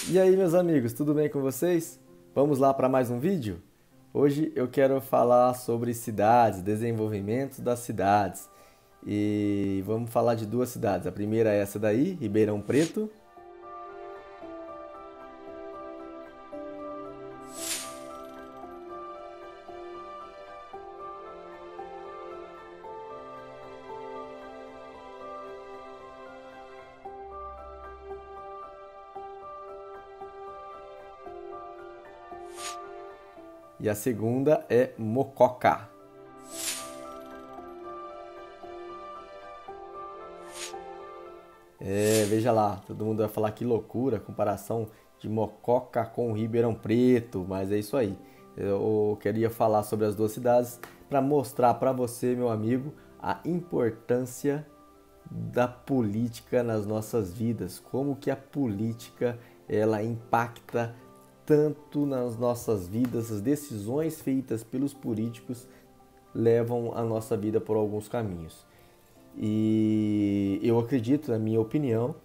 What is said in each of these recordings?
E aí, meus amigos, tudo bem com vocês? Vamos lá para mais um vídeo? Hoje eu quero falar sobre cidades, desenvolvimento das cidades. E vamos falar de duas cidades. A primeira é essa daí, Ribeirão Preto. E a segunda é Mococa. Veja lá, todo mundo vai falar que loucura, a comparação de Mococa com Ribeirão Preto, mas é isso aí. Eu queria falar sobre as duas cidades para mostrar para você, meu amigo, a importância da política nas nossas vidas, como que a política ela impacta tanto nas nossas vidas, as decisões feitas pelos políticos levam a nossa vida por alguns caminhos. E eu acredito, na minha opinião,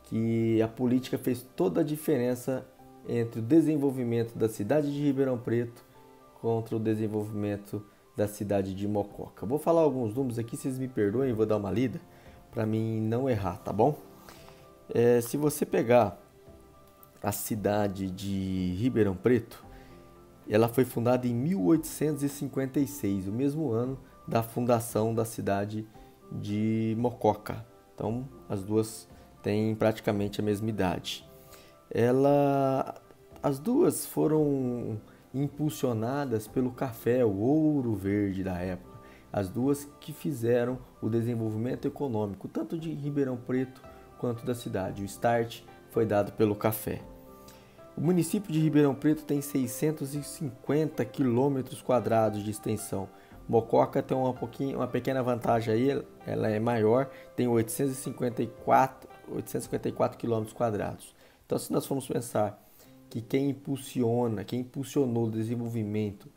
que a política fez toda a diferença entre o desenvolvimento da cidade de Ribeirão Preto contra o desenvolvimento da cidade de Mococa. Vou falar alguns números aqui, vocês me perdoem, vou dar uma lida para mim não errar, tá bom? Se você pegar a cidade de Ribeirão Preto, ela foi fundada em 1856, o mesmo ano da fundação da cidade de Mococa. Então, as duas têm praticamente a mesma idade. As duas foram impulsionadas pelo café, o ouro verde da época. As duas que fizeram o desenvolvimento econômico, tanto de Ribeirão Preto quanto da cidade. O start foi dado pelo café. O município de Ribeirão Preto tem 650 quilômetros quadrados de extensão. Mococa tem uma pequena vantagem aí, ela é maior, tem 854 quilômetros quadrados. Então, se nós formos pensar que quem impulsionou o desenvolvimento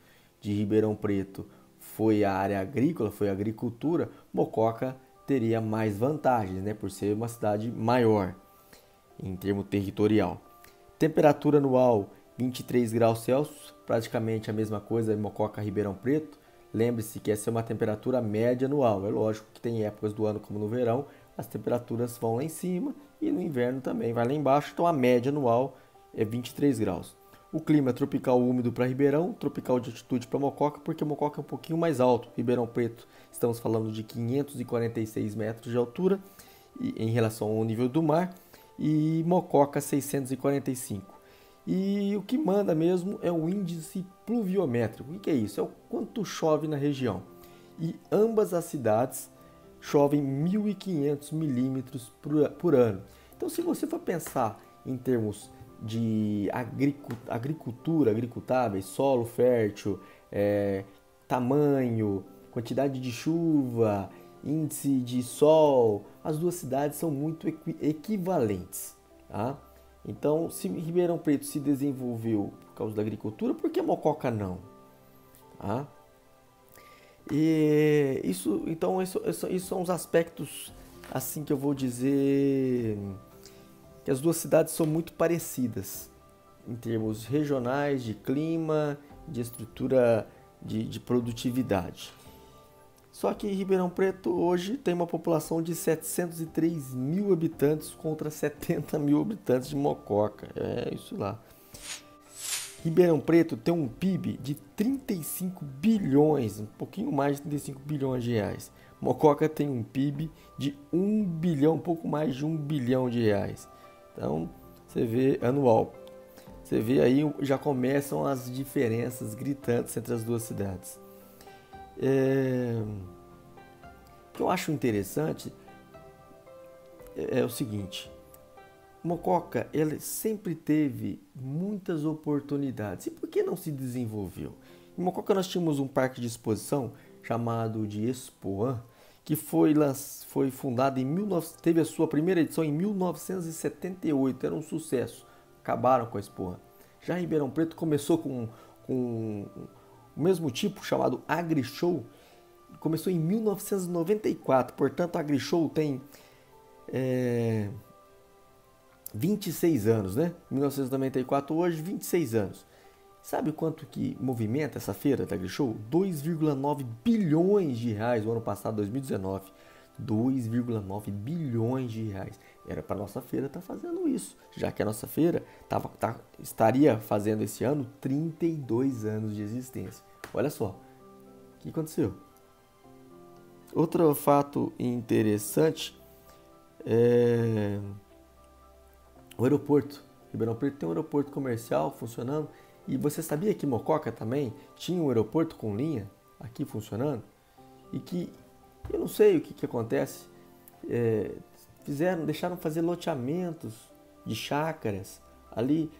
de Ribeirão Preto foi a área agrícola, foi a agricultura, Mococa teria mais vantagens, né, por ser uma cidade maior em termo territorial. Temperatura anual 23 graus Celsius, praticamente a mesma coisa em Mococa, Ribeirão Preto. Lembre-se que essa é uma temperatura média anual. É lógico que tem épocas do ano, como no verão, as temperaturas vão lá em cima e no inverno também vai lá embaixo. Então a média anual é 23 graus. O clima é tropical úmido para Ribeirão, tropical de altitude para Mococa, porque Mococa é um pouquinho mais alto. Ribeirão Preto, estamos falando de 546 metros de altura em relação ao nível do mar, e Mococa 645. E o que manda mesmo é o índice pluviométrico. O que é isso? É o quanto chove na região. E ambas as cidades chovem 1.500 milímetros por ano. Então, se você for pensar em termos de agricultura, agricultáveis, solo fértil, tamanho, quantidade de chuva, índice de sol, as duas cidades são muito equivalentes, tá? Então, se Ribeirão Preto se desenvolveu por causa da agricultura, por que Mococa não? Tá? E isso são os aspectos assim que eu vou dizer que as duas cidades são muito parecidas em termos regionais, de clima, de estrutura de produtividade. Só que Ribeirão Preto hoje tem uma população de 703 mil habitantes contra 70 mil habitantes de Mococa. É isso lá. Ribeirão Preto tem um PIB de 35 bilhões, um pouquinho mais de 35 bilhões de reais. Mococa tem um PIB de 1 bilhão, um pouco mais de 1 bilhão de reais. Então, você vê anual. Você vê aí, já começam as diferenças gritantes entre as duas cidades. O que eu acho interessante é o seguinte: Mococa ele sempre teve muitas oportunidades. E por que não se desenvolveu? Em Mococa nós tínhamos um parque de exposição chamado de Expoan, que foi fundado teve a sua primeira edição em 1978, era um sucesso. Acabaram com a Expoan. Já Ribeirão Preto começou com o mesmo tipo, chamado AgriShow, começou em 1994, portanto a AgriShow tem 26 anos, né? 1994 hoje, 26 anos. Sabe quanto que movimenta essa feira da AgriShow? 2,9 bilhões de reais o ano passado, 2019. 2,9 bilhões de reais. Era para nossa feira estar fazendo isso, já que a nossa feira estaria fazendo esse ano 32 anos de existência. Olha só, o que aconteceu? Outro fato interessante é o aeroporto. Ribeirão Preto tem um aeroporto comercial funcionando. E você sabia que Mococa também tinha um aeroporto com linha aqui funcionando? E que eu não sei o que acontece. Deixaram fazer loteamentos de chácaras ali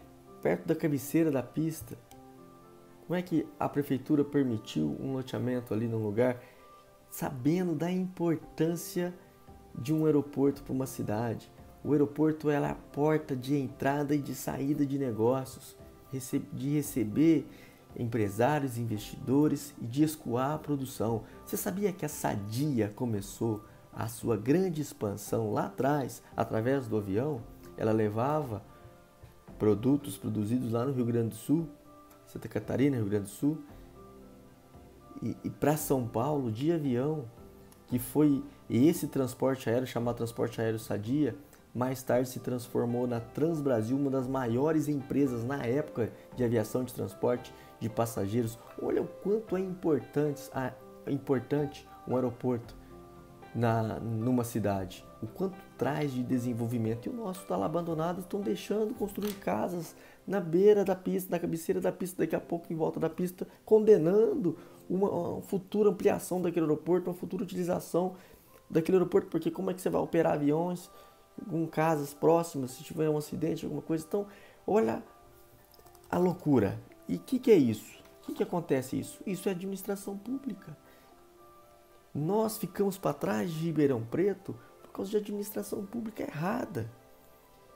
perto da cabeceira da pista. Como é que a prefeitura permitiu um loteamento ali num lugar, sabendo da importância de um aeroporto para uma cidade? O aeroporto é a porta de entrada e de saída de negócios, de receber empresários, investidores e de escoar a produção. Você sabia que a Sadia começou a sua grande expansão lá atrás, através do avião? Ela levava produtos produzidos lá no Rio Grande do Sul, Santa Catarina, Rio Grande do Sul, e para São Paulo de avião, que foi esse transporte aéreo, chamado transporte aéreo Sadia, mais tarde se transformou na Transbrasil, uma das maiores empresas na época de aviação de transporte de passageiros. Olha o quanto é importante um aeroporto numa cidade. O quanto traz de desenvolvimento. E o nosso está lá abandonado, estão deixando construir casas na beira da pista, na cabeceira da pista, daqui a pouco em volta da pista, condenando uma futura ampliação daquele aeroporto, uma futura utilização daquele aeroporto, porque como é que você vai operar aviões com casas próximas, se tiver um acidente, alguma coisa? Então, olha a loucura. E o que é isso? O que acontece isso? Isso é administração pública. Nós ficamos para trás de Ribeirão Preto por causa de administração pública errada.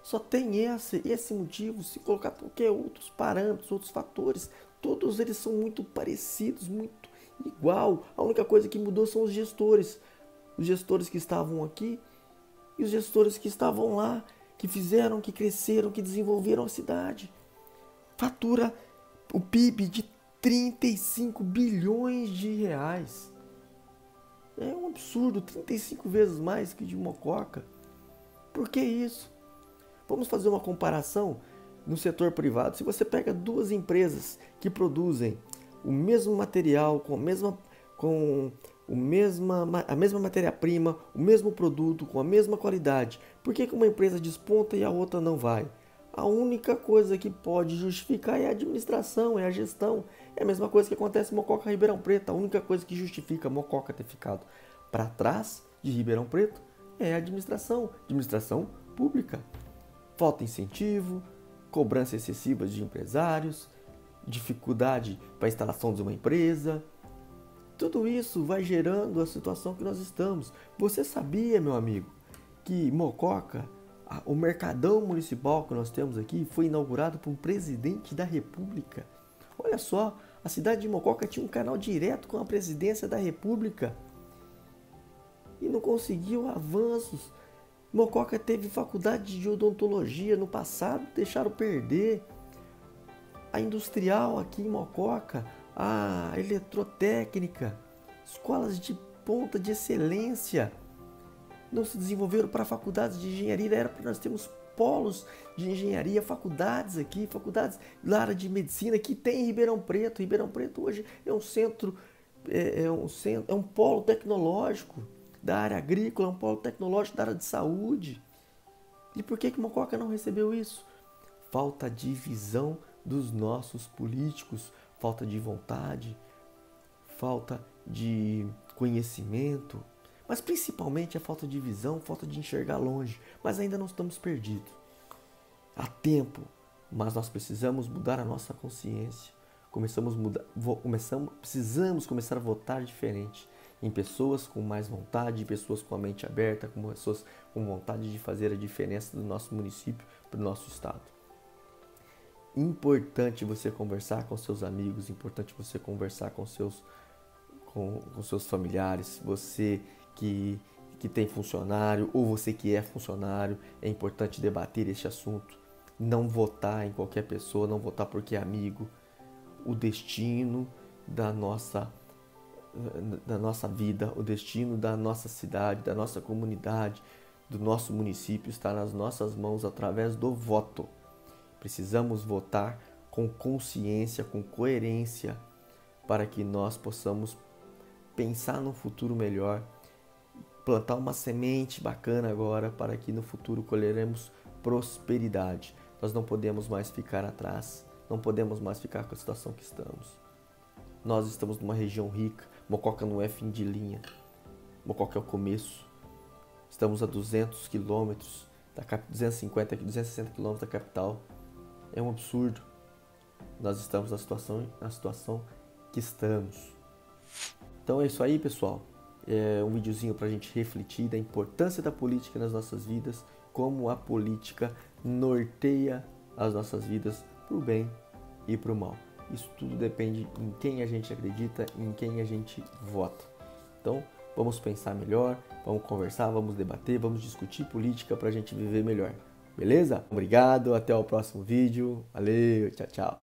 Só tem esse motivo. Se colocar qualquer outros parâmetros, outros fatores, todos eles são muito parecidos, muito igual. A única coisa que mudou são os gestores. Os gestores que estavam aqui e os gestores que estavam lá, que fizeram, que cresceram, que desenvolveram a cidade. Fatura o PIB de 35 bilhões de reais. É um absurdo, 35 vezes mais que de Mococa. Por que isso? Vamos fazer uma comparação no setor privado. Se você pega duas empresas que produzem o mesmo material, a mesma matéria-prima, o mesmo produto, com a mesma qualidade, por que uma empresa desponta e a outra não vai? A única coisa que pode justificar é a administração, é a gestão. É a mesma coisa que acontece em Mococa e Ribeirão Preto. A única coisa que justifica Mococa ter ficado para trás de Ribeirão Preto é a administração pública. Falta incentivo, cobrança excessiva de empresários, dificuldade para a instalação de uma empresa. Tudo isso vai gerando a situação que nós estamos. Você sabia, meu amigo, que Mococa, o mercadão municipal que nós temos aqui, foi inaugurado por um presidente da República? Olha só, a cidade de Mococa tinha um canal direto com a presidência da República e não conseguiu avanços. Mococa teve faculdade de odontologia no passado, deixaram perder. A industrial aqui em Mococa, a eletrotécnica, escolas de ponta de excelência, não se desenvolveram para faculdades de engenharia. Era para nós termos polos de engenharia, faculdades aqui, faculdades da área de medicina que tem em Ribeirão Preto. Ribeirão Preto hoje é um centro, é um polo tecnológico da área agrícola, é um polo tecnológico da área de saúde. E por que Mococa não recebeu isso? Falta de visão dos nossos políticos, falta de vontade, falta de conhecimento, mas principalmente a falta de visão, falta de enxergar longe. Mas ainda não estamos perdidos. Há tempo, mas nós precisamos mudar a nossa consciência. Precisamos começar a votar diferente, em pessoas com mais vontade, pessoas com a mente aberta, com pessoas com vontade de fazer a diferença do nosso município para o nosso estado. Importante você conversar com seus amigos, importante você conversar com seus familiares, você que que tem funcionário ou você que é funcionário, é importante debater este assunto. Não votar em qualquer pessoa, não votar porque é amigo. O destino da nossa vida, o destino da nossa cidade, da nossa comunidade, do nosso município está nas nossas mãos através do voto. Precisamos votar com consciência, com coerência, para que nós possamos pensar num futuro melhor, plantar uma semente bacana agora para que no futuro colheremos prosperidade. Nós não podemos mais ficar atrás, não podemos mais ficar com a situação que estamos. Nós estamos numa região rica, Mococa não é fim de linha, Mococa é o começo. Estamos a 200 quilômetros, 250, 260 quilômetros da capital. É um absurdo. Nós estamos na situação que estamos. Então é isso aí, pessoal. É um videozinho para a gente refletir da importância da política nas nossas vidas, como a política norteia as nossas vidas para o bem e para o mal. Isso tudo depende em quem a gente acredita, em quem a gente vota. Então, vamos pensar melhor, vamos conversar, vamos debater, vamos discutir política para a gente viver melhor. Beleza? Obrigado, até o próximo vídeo. Valeu, tchau, tchau.